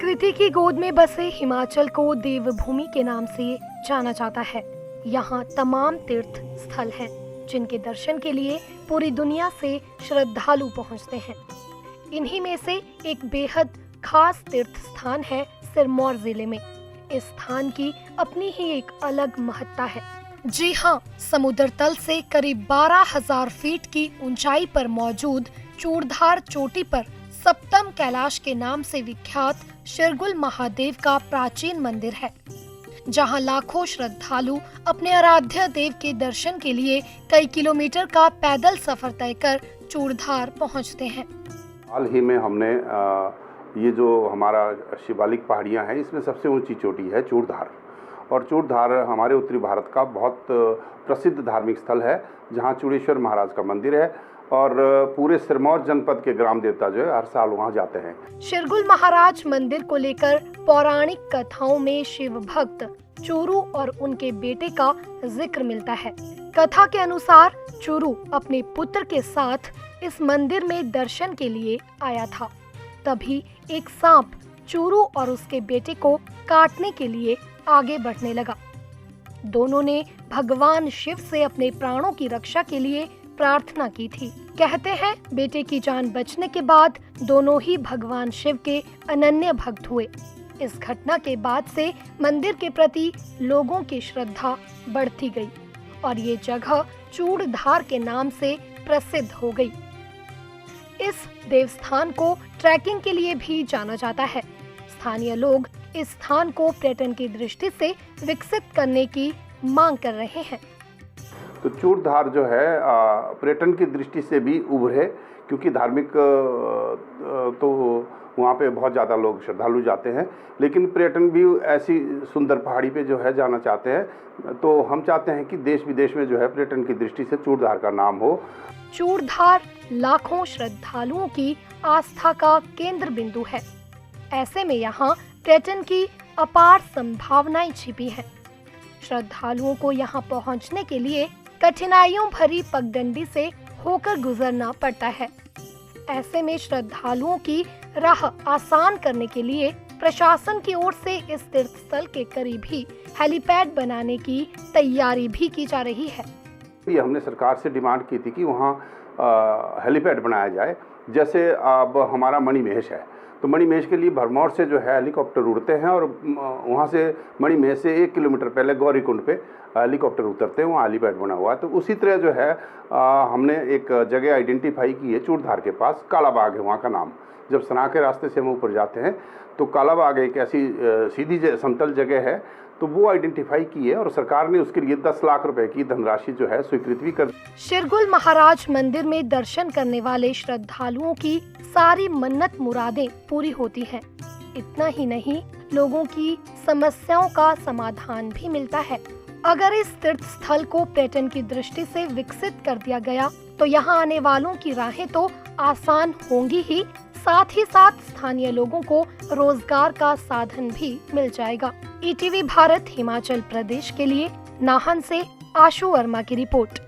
प्रकृति की गोद में बसे हिमाचल को देवभूमि के नाम से जाना जाता है। यहाँ तमाम तीर्थ स्थल हैं, जिनके दर्शन के लिए पूरी दुनिया से श्रद्धालु पहुँचते हैं। इन्हीं में से एक बेहद खास तीर्थ स्थान है सिरमौर जिले में। इस स्थान की अपनी ही एक अलग महत्ता है। जी हाँ, समुद्र तल से करीब 12,000 फीट की ऊंचाई पर मौजूद चूड़धार चोटी पर सप्तम कैलाश के नाम से विख्यात शिरगुल महादेव का प्राचीन मंदिर है, जहां लाखों श्रद्धालु अपने आराध्य देव के दर्शन के लिए कई किलोमीटर का पैदल सफर तय कर चूड़धार पहुंचते हैं। हाल ही में हमने ये जो हमारा शिवालिक पहाड़ियाँ हैं, इसमें सबसे ऊंची चोटी है चूड़धार। और चूड़धार हमारे उत्तरी भारत का बहुत प्रसिद्ध धार्मिक स्थल है, जहाँ चूड़ेश्वर महाराज का मंदिर है और पूरे सिरमौर जनपद के ग्राम देवता जो है हर साल वहाँ जाते हैं। शिरगुल महाराज मंदिर को लेकर पौराणिक कथाओं में शिव भक्त चूरू और उनके बेटे का जिक्र मिलता है। कथा के अनुसार चूरू अपने पुत्र के साथ इस मंदिर में दर्शन के लिए आया था। तभी एक सांप चूरू और उसके बेटे को काटने के लिए आगे बढ़ने लगा। दोनों ने भगवान शिव से अपने प्राणों की रक्षा के लिए प्रार्थना की थी। कहते हैं बेटे की जान बचने के बाद दोनों ही भगवान शिव के अनन्य भक्त हुए। इस घटना के बाद से मंदिर के प्रति लोगों की श्रद्धा बढ़ती गई और ये जगह चूड़धार के नाम से प्रसिद्ध हो गई। इस देवस्थान को ट्रैकिंग के लिए भी जाना जाता है। स्थानीय लोग इस स्थान को पर्यटन की दृष्टि से विकसित करने की मांग कर रहे हैं। तो चूड़धार जो है पर्यटन की दृष्टि से भी उभरे, क्योंकि धार्मिक तो वहाँ पे बहुत ज़्यादा लोग श्रद्धालु जाते हैं, लेकिन पर्यटन भी ऐसी सुंदर पहाड़ी पे जो है जाना चाहते हैं। तो हम चाहते हैं कि देश विदेश में जो है पर्यटन की दृष्टि से चूड़धार का नाम हो। चूड़धार लाखों श्रद्धालुओं की आस्था का केंद्र बिंदु है। ऐसे में यहाँ पर्यटन की अपार संभावनाएं छिपी हैं। श्रद्धालुओं को यहाँ पहुँचने के लिए कठिनाइयों भरी पगडंडी से होकर गुजरना पड़ता है। ऐसे में श्रद्धालुओं की राह आसान करने के लिए प्रशासन की ओर से इस तीर्थ स्थल के करीब ही हेलीपैड बनाने की तैयारी भी की जा रही है। ये हमने सरकार से डिमांड की थी कि वहाँ हेलीपैड बनाया जाए। जैसे अब हमारा मणिमहेश है, तो मणिमहेश के लिए भरमौर से जो है हेलीकॉप्टर उड़ते हैं और वहाँ से मणिमहेश से 1 किलोमीटर पहले गौरीकुंड पे हेलीकॉप्टर उतरते हैं, वहाँ हेलीपैड बना हुआ है। तो उसी तरह जो है हमने एक जगह आइडेंटिफाई की है चूड़धार के पास, कालाबाग है वहाँ का नाम। जब सना के रास्ते से हम ऊपर जाते हैं तो कालाबाग एक ऐसी सीधी समतल जगह है, तो वो आइडेंटिफाई की है और सरकार ने उसके लिए 10 लाख रुपए की धनराशि जो है स्वीकृत भी कर। शिरगुल महाराज मंदिर में दर्शन करने वाले श्रद्धालुओं की सारी मन्नत मुरादें पूरी होती हैं। इतना ही नहीं, लोगों की समस्याओं का समाधान भी मिलता है। अगर इस तीर्थ स्थल को पर्यटन की दृष्टि से विकसित कर दिया गया तो यहाँ आने वालों की राहें तो आसान होंगी ही, साथ ही साथ स्थानीय लोगों को रोजगार का साधन भी मिल जाएगा। ईटीवी भारत हिमाचल प्रदेश के लिए नाहन से आशु वर्मा की रिपोर्ट।